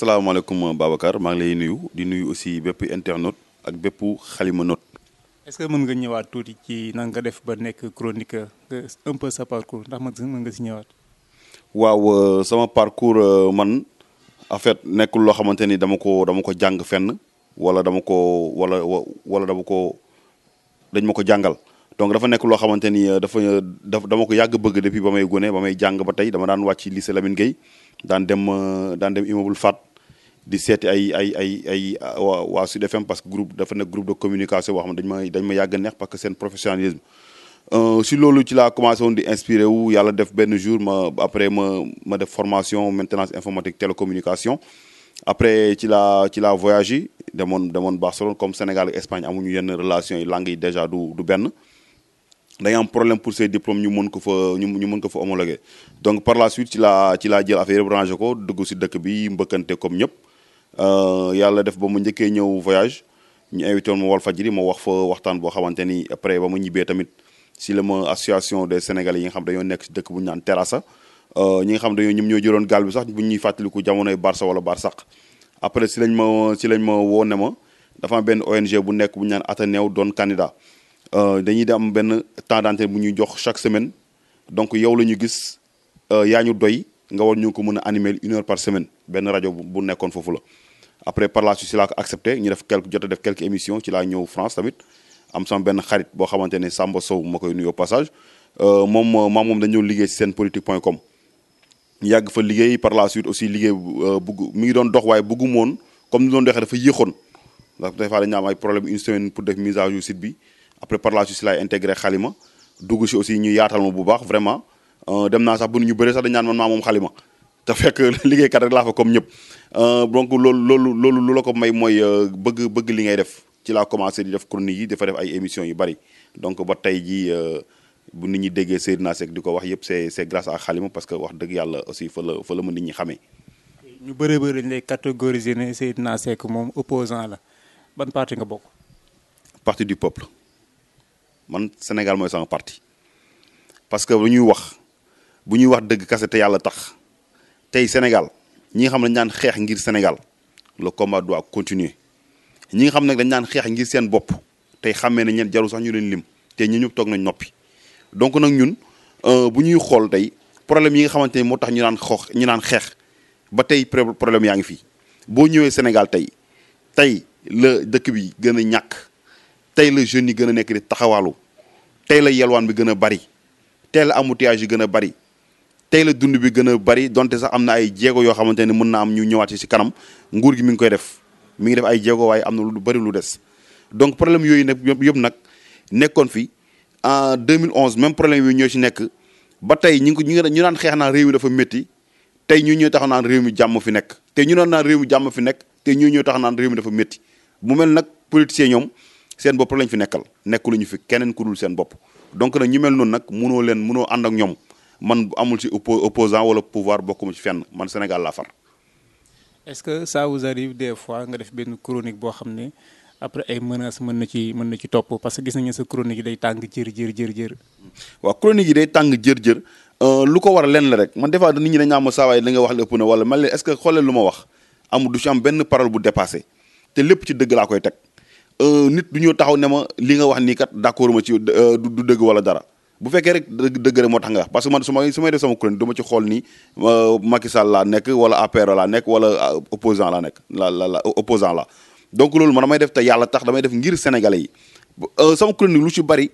asalaamaaleykum Babacar maa ngi lay nuyu di nuyu aussi bépp internaute ak bépp xalima note. est-ce que mën nga ñëwaat tuuti ci nan nga def ba nekk chroniqueur un peu sa parcours ndax mën nga si ñëwaat. waaw sama parcours man en fait nekkul loo xamante ni dama ko jàng fenn wala dañ ma ko jàngal donc dafa nekk loo xamante ni dama ko yàgg bëgg depuis ba may gone ba may jàng ba tey dama daan wàcc lycée Lamine Gueye daan dem immeuble Fat di seeti ay waa Sud FM parce que dafa nekk groupe de communication boo xam ne dañ ma yàgg neex parce que seen professionnalisme si loolu ci laa commencé woon di inspiré wu yàlla def benn jour ma def formation maintenance informatique télécommunication après ci la voyagé demoon Barcelone comme Sénégal ak Espagne amuñu yenn relation yi langue yi déjà du benn dañu am problème pour ces diplômes ñu mën ko fa homologué donc par la suite ci laa jël affaire branché ko dugg si dëkk bi mbëkkante comme ñëpp yàlla def ba mu njëkkee ñëw voyage ñu invité woon ma Walfadjri ma wax fa waxtaan boo xamante ni après ba ma ñibbee tamit si la ma association des Sénégalais yi nga xam dañoo nekk si dëkk bu ñu naan Terrassa ñi nga xam dañoo ñoom ñoo jëloon gaal bi sax bu ñuy fàttaliku jamonoy Barça wala Barsaq après si lañ ma woo ne ma dafa am benn ONG bu nekk bu ñu naan Atenew doon candidat dañuy am benn temps d'antenne bu ñuy jox chaque semaine donc yow la ñu gis yaa ñu doy nga war ñu ko mën a animer 1 heure par semaine benn rajo bu nekkoon foofu la après par la suite si laa ko accepté ñu def quelques émissions ci laa ñëw France tamit am sama benn xarit boo xamante ne Samba Sow ma koy nuyu au passage moom dañoo liggéey si senpolitique.com yàgg fa liggéey par la suite aussi liggéey mi ngi doon dox waaye bëggu moon comme ni doon doxee dafa yéexoon ndax des fois dañu am ay problème une semaine pour def mise à jour site bi après par la suite si laay intégré xalima dugg si aussi ñu yaatal ma bu baax vraiment dem naa sax bu ñu bëri sax dañu naan man maa moom xalima te fekk liggéeykat rek laa fa comme ñëpp donc loolu lu la ko may mooy bëgg li ngay def ci laa commencé di def chronique yi dafa def ay émissions yu bari donc ba tey jii bu nit ñi déggee Seydina Seck di ko wax yëpp c'est grâce à xalima parce que wax dëgg yàlla aussi fa la ma nit ñi xamee. ñu bëri dañ lay catégoriser ne Seydina Seck moom opposant la ban parti nga bokk. parti du peuple man Sénégal mooy sama parti parce que bu ñuy wax dëgg kase te yàlla tax tey Sénégal ñi nga xam ne dañ naan xeex ngir Sénégal le combat doit continuer ñi nga xam ne dañ naan xeex ngir seen bopp tey xàmmee ne ñeen jarul sax ñu leen lim te ñu ñëpp toog nañ noppi donc nag ñun bu ñuy xool tey problème yi nga xamante ne moo tax ñu naan xeex ba tey problème yaa ngi fii boo ñëwee Sénégal tey la dëkk bi gën a ñàkk tey la jeunes yi gën a nekk di taxawaalu tey la yelwaan bi gën a bari tey la embouteillage yi gën a bari tey la dund bi gën a bari donte sax am na ay jéego yoo xamante ne mën na am ñu ñëwaat ci kanam nguur gi mi ngi koy def mi ngi def ay jéego waaye am na lu bari lu des donc problème yooyu nag yëpp nag nekkoon fi en 2011 même problème yooyu ñoo ci nekk ba tey ñu daan xeex naan réew mi dafa métti tey ñu ñëw tax naan réew mi jàmm fi nekk te ñu doon naan réew mi jàmm fi nekk te ñu ñëw tax naan réew mi dafa métti mu mel nag politiciens ñoom seen bopp lañ fi nekkal nekkuluñu fi keneen ku dul seen bopp donc nag ñu mel noonu nag mënoo ànd ak ñoom man amul ci opposant wala pouvoir bokkuma ci fenn man Sénégal laa far. est-ce que ça vous arrive des fois nga def benn chronique boo xam ne après ay menaces mën na ci topp parce que gis nañu sa chronique yi day tàng jër. waaw chronique yi day tàng jër lu ko war a lenn la rek man des fois nit ñi dañu naan ma saa waay li nga wax lépp na wala man est-ce que xoolee lu ma wax amul du ci am benn parole bu dépassé te lépp ci dëgg laa koy teg nit du ñëw taxaw ne ma li nga wax nii kat d'accord ma ci du dëgg wala dara bu fekkee rek dëgg rek moo tax nga wax parce que man su may def sama chronique du ma ci xool ni Macky Sall laa nekk wala APR laa nekk wala opposant laa nekk opposant la donc loolu man damay def te yàlla tax damay def ngir sénégalais yi sama chronique lu ci bari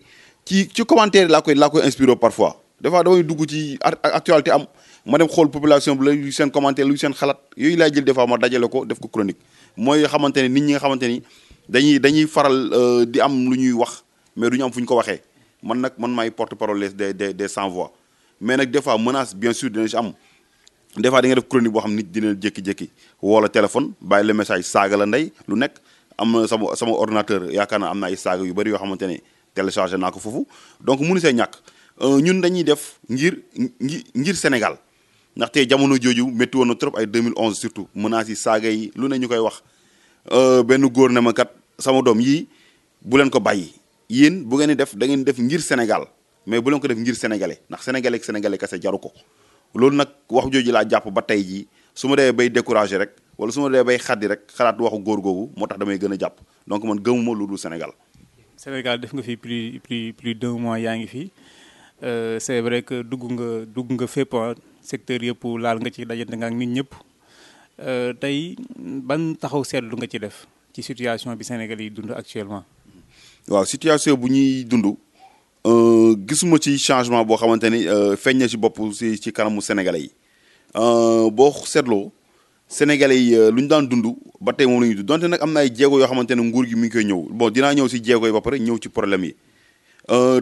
ci commentaire laa koy inspiré parfois des fois damay dugg ci actualité am ma dem xool population bi lu seen commentaire lu seen xalaat yooyu laay jël des fois ma dajale ko def ko chronique mooy xamante ne nit ñi nga xamante ni dañuy faral di am lu ñuy wax mais du ñu am fu ñu ko waxee man maay porte-parole des sans voix mais nag des fois menace bien sûr dina ci am des fois da nga def chronique boo xam nit dina jékki-jékki woo la téléphone bàyyi le message saaga la ndey lu nekk am na sama ordinateur yaakaar naa am na ay saaga yu bari yoo xamante ne téléchargé naa ko foofu donc mënu see ñàkk ñun dañuy def ngir Sénégal ndaxte jamono jooju métti woon na trop ay 2011 surtout menaces yi saaga yi lu ne ñu koy wax benn góor ne ma kat sama doom yii bu leen ko bàyyi yéen bu ngeen di def da ngeen def ngir Sénégal mais bu leen ko def ngir sénégalais ndax sénégalais ak sénégalais kese jaru ko loolu nag wax jooju laa jàpp ba tey jii su ma demee bay découragé rek wala su ma dee bay xaddi rek xalaat waxu góor googu moo tax damay gën a jàpp donc man gëmuma lu dul Sénégal. Sénégal def nga fi plus d'1 mois yaa ngi fi c'est vrai que dugg nga fépp secteur yëpp laal nga ci dajante nga ak nit ñëpp tey ban taxaw seetlu nga ci def ci situation bi Sénégal yi dund actuellement. waaw situation bu ñuy dund gisuma ci changement boo xamante ni feeñ na ci bopp ci kanamu sénégalais yi boo seetloo sénégalais yi lu ñu daan dund ba tey moom la ñuy dund donte nag am na ay jéego yoo xamante ne nguur gi mi ngi koy ñëw bon dinaa ñëw ci jéego yi ba pare ñëw ci problème yi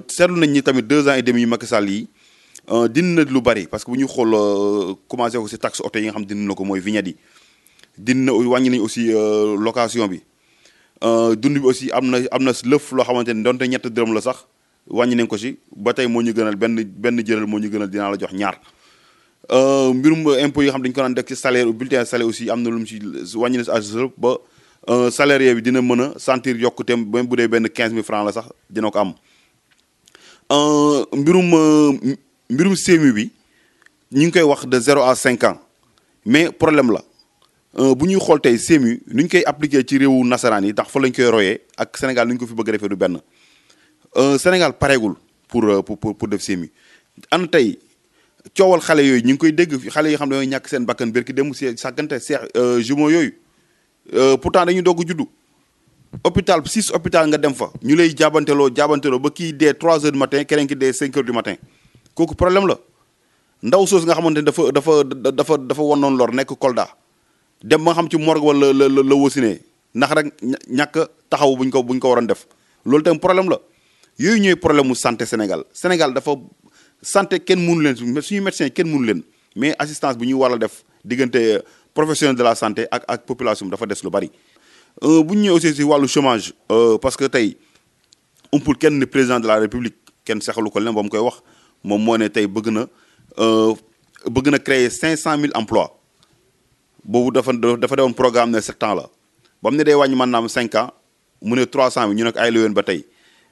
seetlu nañ ni tamit 2 ans et demi yu Macky Sall yi dindi na lu bari parce que bu ñu xool commencé ko ci taxe oto yi nga xam dindi na ko mooy vignette yi dindi na wàññi nañ aussi location bi dund bi aussi am na lëf loo xamante ni donte ñett dërëm la sax wàññi nañ ko ci ba tey moo ñu gënal benn jëral moo ñu gënal dinaa la jox ñaar mbirum impôt yi nga xam dañu ko daan def ci salaire bulletin salaire aussi am na lu mu ci wàññi na ci à ba salarié bi dina mën a sentir yokkuteem même bu dee benn 15000 francs la sax dina ko am mbirum CMU bi ñu ngi koy wax de 0 à 5 ans mais problème la bu ñuy xool tey CMU nu ñu koy appliqué ci réewu nasaraan yi ndax fa lañ koy royee ak Sénégal nu ñu ko fi bëgg a defee du benn Sénégal pareegul pour def CMU an tey coowal xale yooyu ñu ngi koy dégg xale yoo xam ne ñooy ñàkk seen bakkan berki dem si sàggante seex jumeaux yooyu pourtant dañuy doog a juddu hôpital 6 hôpital nga dem fa ñu lay jaabanteloo ba kii dee 3 heures du matin keneen ki dee 5 heures du matin kooku problème la ndaw soos nga xamante ne dafa wanoon lor nekk Kolda dem ba nga xam ci morgue wala la wasinee ndax rek ñàkk taxaw buñ ko waroon def loolu tamit problème la yooyu ñooy problème mu santé Sénégal dafa santé kenn mënu leen suñu médecin kenn mënu leen mais assistance bu ñuy war a def diggante professionnel de la santé ak population dafa des lu bari. bu ñu ñëwee aussi si wàllu chômage parce que tey umpul kenn ni président de la république kenn sexalu ko leen ba mu koy wax moom moo ne tey bëgg na créer 500000 emplois boobu dafa doon programme ne 7 ans la ba mu ne day wàññi maanaam 5 ans mu ne 300000 ñu ne ko ay la yoon ba tey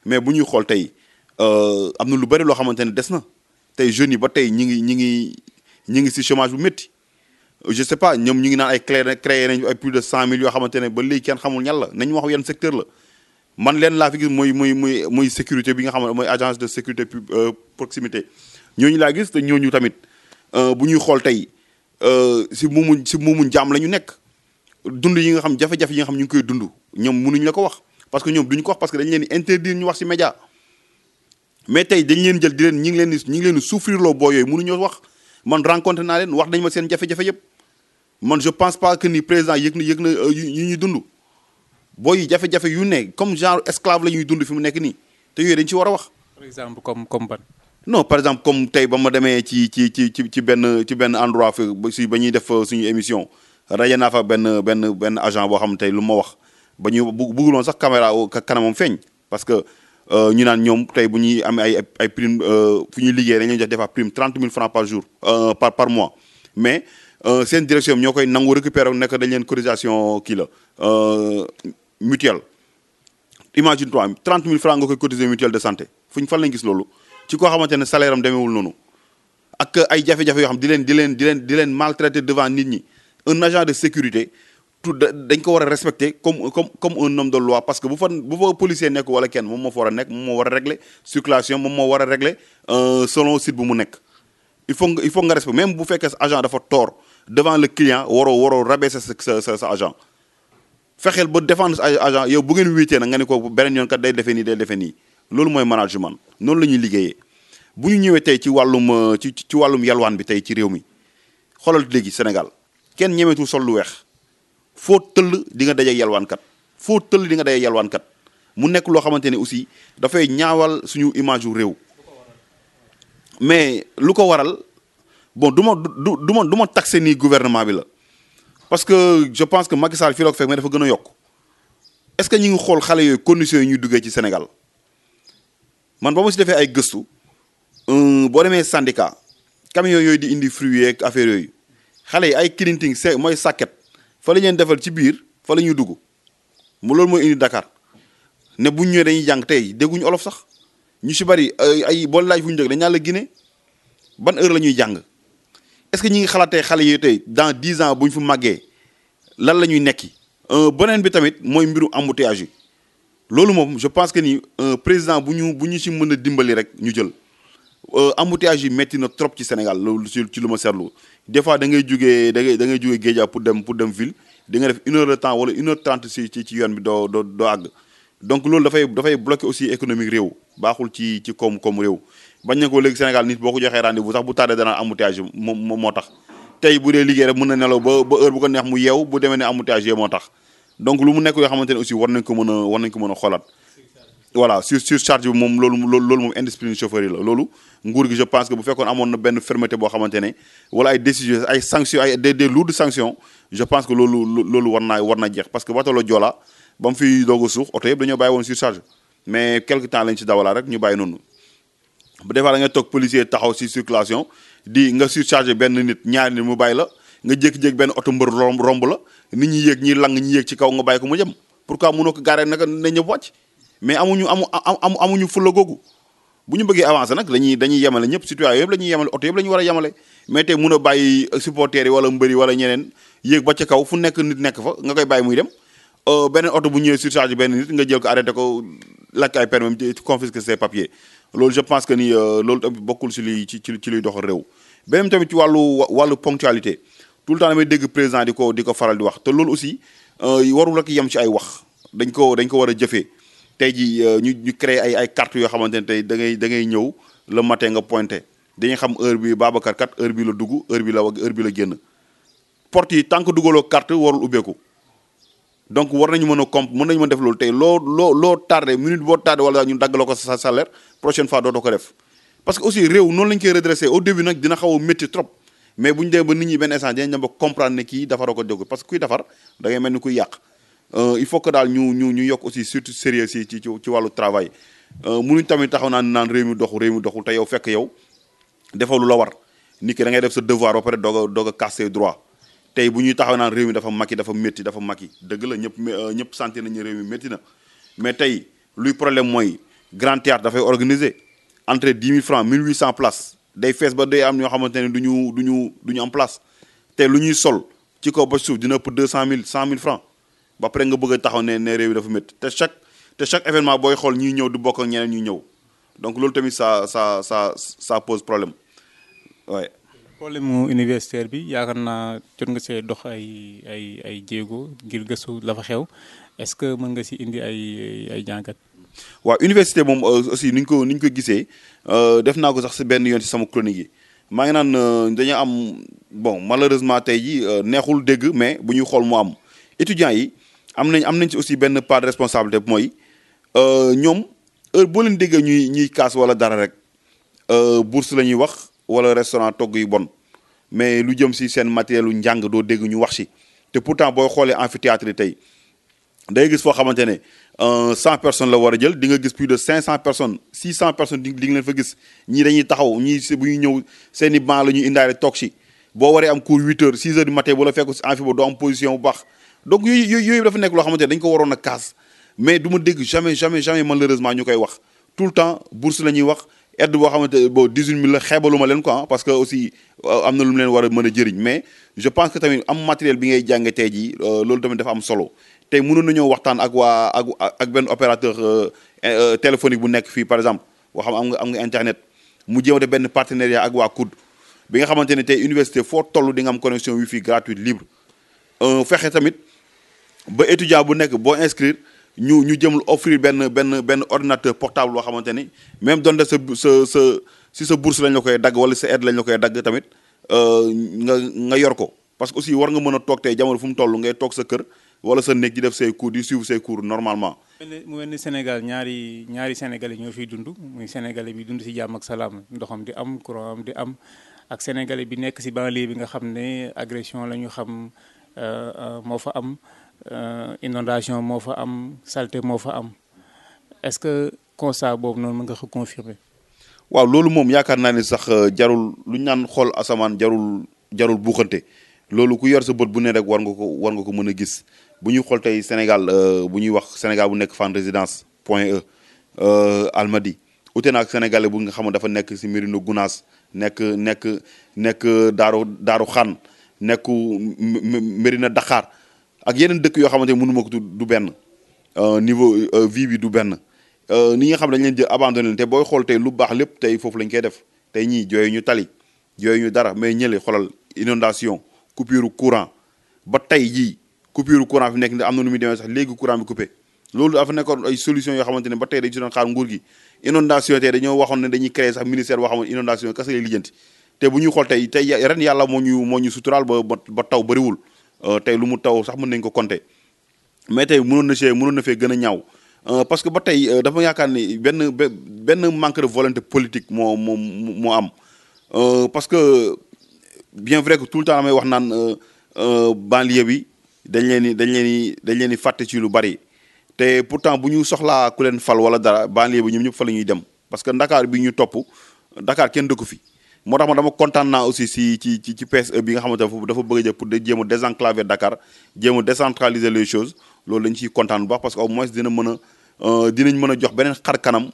mais bu ñuy xool tey am na lu bari loo xamante ne des na tey jeunes yi ba tey ñi ngi si chômage bu métti je sais pas ñoom ñu ngi naan ay créé nañ ay plus de 100000 yoo xamante ne ba léegi kenn xamul ñan la nañu wax yan secteur la man leen laa fi gis muy sécurité bi nga xam ne mooy agence de sécurité proximité ñooñu laa gis te ñooñu tamit bu ñuy xool tey si muumu njaam la ñu nekk dund yi nga xam jafe-jafe yi nga xam ñu ngi koy dund ñoom mënuñ la ko wax parce que ñoom duñu ko wax parce que dañu leen di interdire ñu wax si média mais tey dañ leen jël ñi ngi leen di souffrir loo boo yooyu mënuñoo wax man rencontré naa leen wax nañ ma seen jafe-jafe yëpp man je pense pas que ni président yëg na yu ñuy dund booy yi jafe-jafe yu ne comme genre esclave la ñuy dund fi mu nekk nii te yooyu dañ ci war a wax. par exemple comme ban. non par exemple comme tey ba ma demee ci benn endroit fi ba ñuy def suñu émission rajo naa fa benn agent boo xam tey lu ma wax ba ñu bëgguloon sax caméra kanamam feeñ parce que ñu naan ñoom tey bu ñuy amee ay prime fu ñuy liggéey dañuy jox des fois prime 30 000 francs par jour par mois mais seen direction ñoo koy nangu récupérer nekk dañ leen cotisation kii la mutuelle imagine toi 30 000 francs nga koy cotiser mutuelle de santé fan lañ gis loolu ci koo xamante ne salaire am demeewul noonu ak ay jafe-jafe yoo xam di leen maltraiter devant nit ñi un agent de sécurité dañ ko war a respecter comme un homme de loi parce que bu fa policier nekk wala kenn moom moo fa war a nekk moom moo war a régler circulation moom moo war a régler selon site bu mu nekk il faut nga respecter même bu fekkee sa agent dafa tort devant le client waroo rabaisser sa agent fexeel ba défendre sa agent yow bu ngeen wéetee nag nga ne ko beneen yoon kat day defee nii loolu mooy management noonu la ñuy liggéeyee bu ñu ñëwee tey ci wàllum ci wàllum yalwaan bi tey ci réew mi xoolal léegi Sénégal kenn ñemeetul sol lu weex foo tëll di nga dajeeg yalwaankat mu nekk loo xamante ne aussi dafay ñaawal suñu image yu réew mais lu ko waral bon du ma taxé nii gouvernement bi la parce que je pense que Macky Sall fii la ko fekk mais dafa gën a yokk est-ce que ñu ngi xool xale yooyu conditions yi ñuy duggee ci Sénégal man ba ma si defee ay gëstu boo demee syndicat camion yooyu di indi fruits yeeg affaire yooyu xale yi ay clinting mooy sàkket fa la leen defal ci biir fa la ñuy dugg mu loolu mooy indi Dakar ne buñ ñëwee dañuy jàng tey dégguñu olof sax ñu si bari ay boo laaj fu ñu jóg dañ naan la Guinée ban heure la ñuy jàng est-ce que ñi ngi xalaatee xale yi tey dans 10 ans bu ñu fa màggee lan la ñuy nekki. beneen bi tamit mooy mbiru embouteillage yi loolu moom je pense que ni président bu ñu ci mën a dimbali rek ñu jël embouteillage yi métti na trop ci Sénégal loolu ci lu ma seetlu des fois da ngay jugee da ngay jugee Guédiawaye pour dem ville di nga def 1 heure de temps wala 1 heure 30 ci yoon bi doo àgg donc loolu dafay bloquer aussi économique réew baaxul ci koom réew bañ na ko léegi Sénégal nit boo ko joxee rendez-vous sax bu tardé dana embouteillage moom moo tax tey bu dee liggéey rek mën na nelaw ba heure bu ko neex mu yeew bu demee ne embouteillage yi moo tax donc lu mu nekk yoo xamante ne aussi war nañ ko mën a xoolaat voilà surcharge bi moom loolu moom indiscipline chauffeur yi la loolu nguur gi je pense que bu fekkoon amoon na benn fermeté boo xamante ne wala ay décisions ay sanctions ay des lourdes sanctions je pense que loolu war na jeex parce que bateau Joola ba mu fi doog a suux oto yëpp dañoo bàyyi woon surcharge mais quelque temps lañ ci dawalaa rek ñu bàyyi noonu bu des fois da ngay toog policier taxaw ci circulation di nga surcharge benn nit ñaari nit mu bàyyi la nga jékki-jékki benn oto mbër romb la nit ñi yéeg ñi lang ñi yéeg ci kaw nga bàyyi ko mu jëm pourquoi mënoo ko gaaree naka na ñëpp wàcc mais amuñu fulla googu bu ñu bëggee avancer nag dañuy yemale ñëpp citoyen yëpp la ñuy yemale oto yëpp la ñu war a yemale mais tey mun a bàyyi supporters yi wala mbëri wala ñeneen yéeg ba ca kaw fu nekk nit nekk fa nga koy bàyyi muy dem beneen oto bu ñëwee surcharge benn nit nga jël ko arrêté ko lakk ay permis confisquer ses papiers loolu je pense que ni loolu tamit bokkul ci luy doxal réew beneen tamit ci wàllu ponctualité tout le temps damay dégg président di ko faral di wax te loolu aussi warul rek yem ci ay wax dañ ko war a jëfee tey ji ñu créé ay cartes yoo xamante ne tey da ngay ñëw le matin nga pointé dañuy xam heure bi Babacar kat heure bi la dugg heure bi la génn porte yi tant que dugaloo carte warul ubbeeku donc war nañu mën a def loolu tey loo tardé minute boo tardé wala ñu dagg la ko sa salaire prochaine fois dootoo ko def parce que aussi réew noonu lañ koy redressé au début nag dina xaw a métti trop mais bu ñu demee ba nit ñi benn instant dinañ dem ba comprendre ne kii defaroo ko jóg parce que kuy defar da ngay mel ni kuy yàq il faut que daal ñu yokk aussi surtout sérieux ci wàllu travail munuñ tamit taxaw naan réew mi doxul te yow fekk yow defoo lu la war nit ki da ngay def sa devoir ba pare doog a casser droit tey bu ñuy taxaw naan réew mi dafa makki dëgg la ñëpp sentir nañu réew mi métti na mais tey luy problème mooy grand théâtre dafay organiser entre 10 000 francs 1800 places day fees ba day am ñoo xamante ne duñu am place te lu ñuy sol ci kaw ba suuf dina ëpp 200 000 francs ba pare nga bëgg a taxaw ne réew mi dafa métti te chaque événement booy xool ñuy ñëw di bokk ak ñeneen ñuy ñëw donc loolu tamit ça pose problème waaye. problème mu universitaire bi yaakaar naa jot nga see dox ay jéego ngir gëstu la fa xew est-ce que mën nga si indi ay jàngat. waaw université moom aussi ni ñu ko gisee def naa ko sax si benn yoon ci sama chronique yi maa ngi naan dañu am bon malheureusement tey ji neexul dégg mais bu ñuy xool mu am étudiants yi am nañ ci aussi benn part de responsabilité mooy ñoom heure boo leen déggee ñuy kaas wala dara rek bourse la ñuy wax wala restaurant togg yu bon mais lu jëm si seen matériel lu njàng doo dégg ñu wax si te pourtant booy xoolee amphithéâtre yi tey day gis foo xamante ne 100 personnes la war a jël di nga gis plus de 500 personnes 600 personnes di nga leen fa gis ñii dañuy taxaw ñii bu ñuy ñëw seen i banc la ñuy indaale toog si boo waree am cours 8 heures 6 heures du matin bu la fekk si amphi ba doo am position bu baax donc yooyu dafa nekk loo xamante ne dañ ko waroon a kaas mais du ma dégg jamais malheureusement ñu koy wax tout le temps bourse la ñuy wax aide boo xamante bon 18 000 la xeebaluma leen quoi parce que aussi am na lu mu leen war a mën a jëriñ mais je pense que tamit am matériel bi ngay jànge tey jii loolu tamit dafa am solo tey mënoon nañoo waxtaan ak benn opérateur téléphonique bu nekk fii par exemple boo xam am nga internet mu jéem a def benn partenariat ak waa COUD bi nga xamante ne tey université foo toll di nga am connexion wifi gratuite libre fexe tamit ba étudiant bu nekk boo inscrire ñu jëm offrir benn ordinateur portable boo xamante ni même donte sa bourse lañ la koy dagg wala sa aide lañ la koy dagg tamit nga yor ko parce que aussi war nga mën a toog tey jamono fu mu toll ngay toog sa kër wala sa néeg di def say cours di suivre say cours normalement. mu mel ni Sénégal ñaari sénégalais ñoo fiy dund muy sénégalais bi dund si jàmm ak salaam ndoxam di am courant am di am ak sénégalais bi nekk si banlieue bi nga xam ne agression la ñu xam moo fa am. Inondation moo fa am saleté moo fa am est-ce que constat boobu noonu mën nga ko confirmer. waaw loolu moom yaakaar naa ne sax jarul lu ñu naan xool asamaan jarul buuxante loolu ku yor sa bët bu ne rek war nga ko mën a gis bu ñuy xool tey Sénégal bu ñuy wax Sénégal bu nekk Fann Résidence Point E Almadies ute na ak sénégalais bu nga xam ne dafa nekk si Médina Gounass nekk Daaru Xaan nekk Médina Dakar ak yeneen dëkk yoo xamante ne mënu ma ko tudd du benn niveau vie bi du benn ni nga xam dañ leen jël abandonné leen te booy xool tey lu baax lépp tey foofu lañ koy def tey ñii jooyu ñu tali jooyu ñu dara mais ñële xoolal inondation coupure courant ba tey jii coupure courant fi nekk am na nu muy demee sax léegi courant bi coupé loolu dafa nekkoon ay solution yoo xamante ne ba tey dañ si doon xaar nguur gi inondation tey dañoo waxoon ne dañuy créer sax ministère boo xamante inondation kese lay lijjanti te bu ñuy xool tey ren yàlla moo ñu suturaal ba taw bëriwul tey lu mu taw sax mën nañ ko compter mais tey mënoon na fee gën a ñaaw parce que ba tey dafa yaakaar ni benn manque de volonté politique moo am parce que bien vrai que tout le temps damay wax naan banlieue bi dañ leen di fàtte ci lu bari te pourtant bu ñu soxlaa ku leen fal wala dara banlieue bi ñoom ñëpp fa la ñuy dem parce que Dakar bi ñu topp Dakar kenn dëkku fi moo tax ma dama kontaan naa aussi ci PSE bi nga xamante ne dafa bëgg a jël pour jéem a désenclaver Dakar jéem a décentraliser les choses loolu lañ ciy kontaan bu baax parce que au moins dinañ mën a jox beneen xar kanam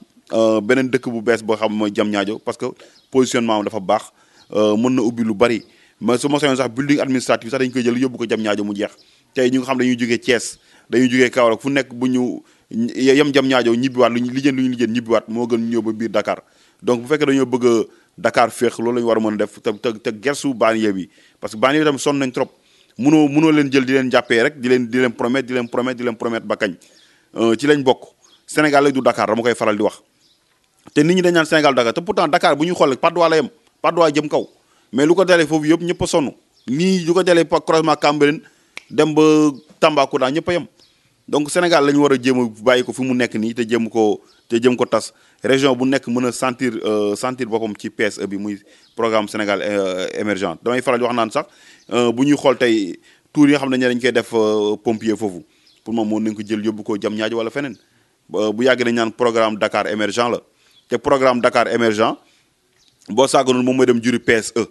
beneen dëkk bu bees boo xam mooy Diamniadio parce que positionnement am dafa baax mën na ubbi lu bari mais su ma soxla sax building administratif sax dañ koy jël yóbbu ko Diamniadio mu jeex tey ñu nga xam dañuy jógee Thiès dañuy jógee Kaolack fu nekk bu ñu yem Diamniadio ñibbiwaat lu ñu lijjeen ñibbiwaat moo gën ñu ñëw ba biir Dakar donc bu fekkee dañoo bëgg a Dakar féex loolu la ñu war a mën a def te gersu banlieue bi parce que banlieue bi tamit sonn nañ trop mënoo leen jël di leen jàppee rek di leen promettre ba kañ ci lañ bokk Sénégal lay du Dakar dama koy faral di wax te nit ñi dañ naan Sénégal Dakar te pourtant Dakar bu ñu xoolee Patte d'Oie la yem Patte d'Oie jëm kaw mais lu ko dalee foofu yëpp ñëpp a sonn nii lu ko dalee croisement Cambérène dem ba Tambacounda ñëpp a yem donc Sénégal la ñu war a jéem a bàyyi ko fi mu nekk nii te jëm ko tas région bu nekk mën a sentir boppam ci PSE bi muy programme Sénégal émergent damay faral di wax naan sax bu ñuy xool tey tour yi nga xam ne dañ koy def pompier foofu pour moom mën nañ ko jël yóbbu ko Diamniadio wala feneen bu yàgg nañ naan programme Dakar émergent la te programme Dakar émergent boo saaganoon moom mooy dem juri PSE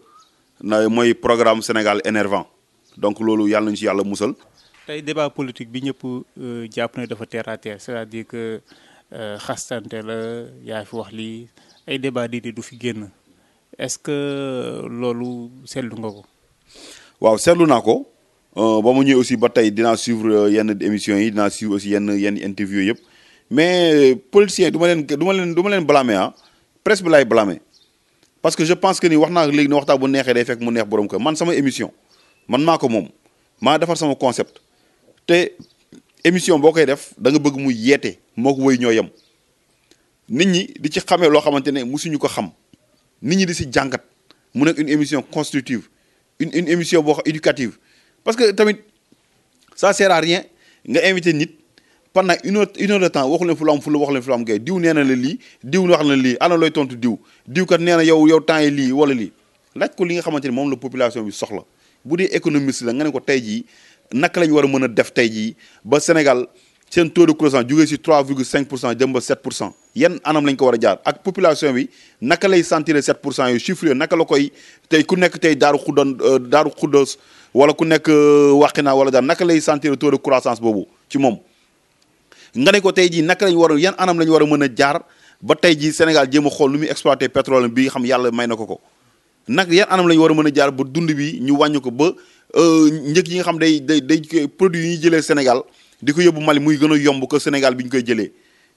mooy programme Sénégal énervant donc loolu yàlla nañu ci yàlla musal. tey débat politique bi ñëpp jàpp na dafa terre à terre c'est-à-dire que xastante la yaa fi wax lii ay débat di du fi génn est-ce que loolu seetlu nga ko. waaw seetlu naa ko ba mu ñëwee aussi ba tey dinaa suivre yenn émissions yi dinaa suivre aussi yenn interview yëpp mais politiciens du ma leen blâmer ah presse bi laay blâmer parce que je pense que ni wax naa léegi ne waxtaan bu neexee day fekk mu neex borom kër man sama émission man maa ko moom maa defar sama concept te émission boo koy def da nga bëgg muy yeete moo ko woy ñoo yem nit ñi di ci xamee loo xamante ne musuñu ko xam nit ñi di si jàngat mu nekk une émission constructive une émission boo xam éducative parce que tamit ça sert à rien nga invité nit pendant une heure de temps waxu leen fu la am fu la wax leen fu la am gay diw nee na la lii diw wax na lii ana looy tontu diw kat nee na yow temps yi lii wala lii laaj ko li nga xamante ne moom la population bi soxla bu dee économiste la nga ne ko tey jii naka la ñu war a mën a def tey jii ba Sénégal seen taux de croissance jógee si 3,5% jëm ba 7% yan anam lañ ko war a jaar ak population bi naka lay sentir 7% yu chiffre naka la koy tey ku nekk tey daaru xuddoos wala ku nekk wàqinaa wala daal naka lay sentir taux de croissance boobu ci moom nga ne ko tey jii naka lañ war a yan anam la ñu war a mën a jaar ba tey jii Sénégal jéem a xool lu muy exploité pétrole bi nga xam yàlla may na ko nag yan anam la ñu war a mën a jaar ba dund bi ñu wàññi ko ba njëg yi nga xam day produit yi ñuy jëlee Sénégal di ko yóbbu Mali muy gën a yomb que Sénégal bi ñu koy jëlee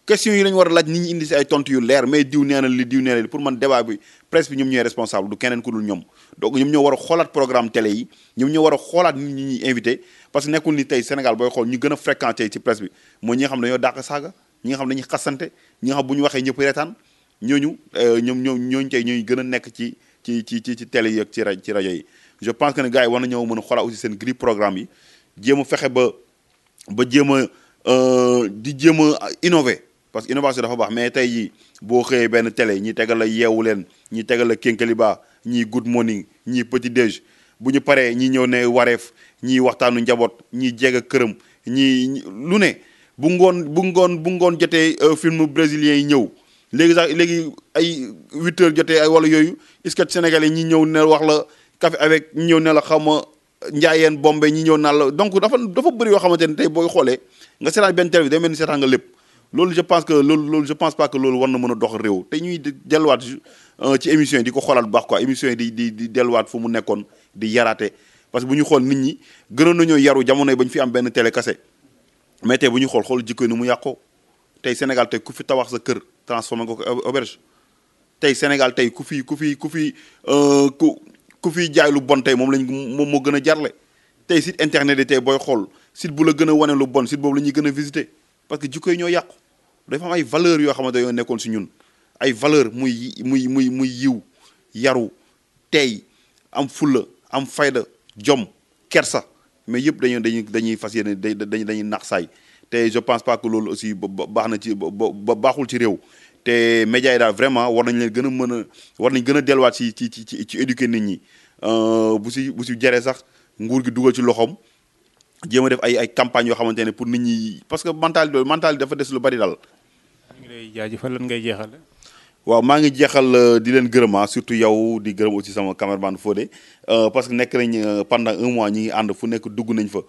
question yi lañu war a laaj nit ñi indi si ay tontu yu leer mais diw nee na li pour man débat bi presse bi ñoom ñooy responsable du keneen ku dul ñoom donc ñoom ñoo war a xoolaat programme télé yi ñoom ñoo war a xoolaat nit ñi ñuy invité parce que nekkul ni tey Sénégal booy xool ñu gën a fréquenté ci presse bi mooy ñi nga xam ne dañoo dàq saaga ñi nga xam ne dañuy xasante ñi nga xam bu ñu waxee ñëpp reetaan ñooñu tey ñooy gën a nekk ci télé yi ak ci rajo yi je pense que ne gars yi war na ñëw mën a xoolaat aussi seen grille programme yi jéem a fexe ba jéem a innover parce que innovation dafa baax mais tey jii boo xëyee benn télé ñi tegal la yeewu leen ñi tegal la Kénkeliba ñii good morning ñii petit déj bu ñu paree ñi ñëw ne wareef ñii waxtaanu njaboot ñii jeeg a këram ñii lu ne bu ngoon jotee film brésilien yi ñëw léegi ay 8 heures jotee ay wala yooyu sketch sénégalais ñi ñëw ne wax la café avec ñi ñëw ne la xawma njaayeen bombe ñi ñëw naan la donc dafa bëri yoo xamante ne tey booy xoolee nga seetaan benn télé bi day mel ni seetaan nga lépp loolu je pense pas que loolu war na mën a dox réew te ñuy delluwaat ci émission yi di ko xoolaat bu baax quoi émission yi di delluwaat fu mu nekkoon di yaraate parce que bu ñu xool nit ñi gënoon nañoo yaru jamonoy ba ñu fi am benn télé kase mais tey bu ñu xool jikko ni mu yàqoo tey Sénégal tey ku fi tabax sa kër transformé ko auberge tey Sénégal tey ku fi jaay lu bon tey moom moo gën a jarle tey site internet yi tey booy xool site bu la gën a wane lu bon site boobu la ñuy gën a visiter parce que jikko yi ñoo yàqu dafa am ay valeurs yoo xamante yoo nekkoon si ñun ay valeur muy yiw yaru tey am fulla am fayda jom kersa mais yëpp dañuy fas yéene dañuy nax saay te je pense pas que loolu aussi baax na ci baaxul ci réew te médias yi daal vraiment war nañ leen gën a delluwaat ci éduquer nit ñi bu si jaree sax nguur gi dugal ci loxoom jéem a def ay campagne yoo xamante ne pour nit ñi parce que mental dafa des lu bari daal. ñu ngi lay jaajëfal lan ngay jeexal. waaw maa ngi jeexal di leen gërëm surtout yow di gërëm aussi sama cameraman Fodé parce que nekk nañ pendant 1 mois ñi ngi ànd fu nekk dugg nañ fa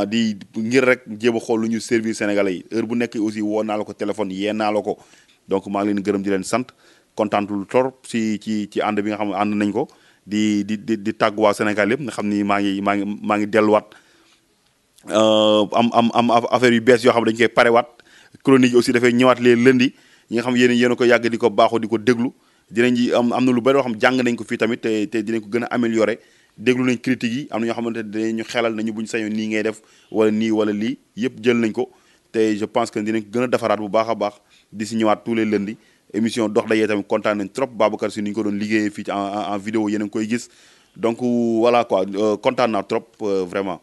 di ngir rek jéem a xool lu ñu servir sénégalais yi heure bu nekk aussi woo naa la ko téléphone yee naa la ko donc maa ngi leen gërëm di leen sant kontaantul torop ci ànd bi nga xam ne ànd nañ ko di tàggu waa Sénégal yëpp nga xam ni maa ngi delluwaat am affaire yu bees yoo xam ne dañu koy parewaat chronique yi aussi dafay ñëwaat les lundi ñi nga xam yéen a ko yàgg di ko baaxoo di ko déglu dinañ ji am na lu bari yoo xam jàng nañ ko fii tamit te dinañ ko gën a améliorer déglu nañ critiques yi am na ñoo xamante ne dinañu xelal nañu buñ sañoon nii ngay def wala nii wala lii yëpp jël nañ ko te je pense que dinañ ko gën a defaraat bu baax a baax di si ñëwaat tous les lundis émission dox dajee tamit kontaan nañ trop Babacar si ni ñu ko doon liggéeyee fii en vidéo yéen a ngi koy gis donc voilà quoi kontaan naa trop vraiment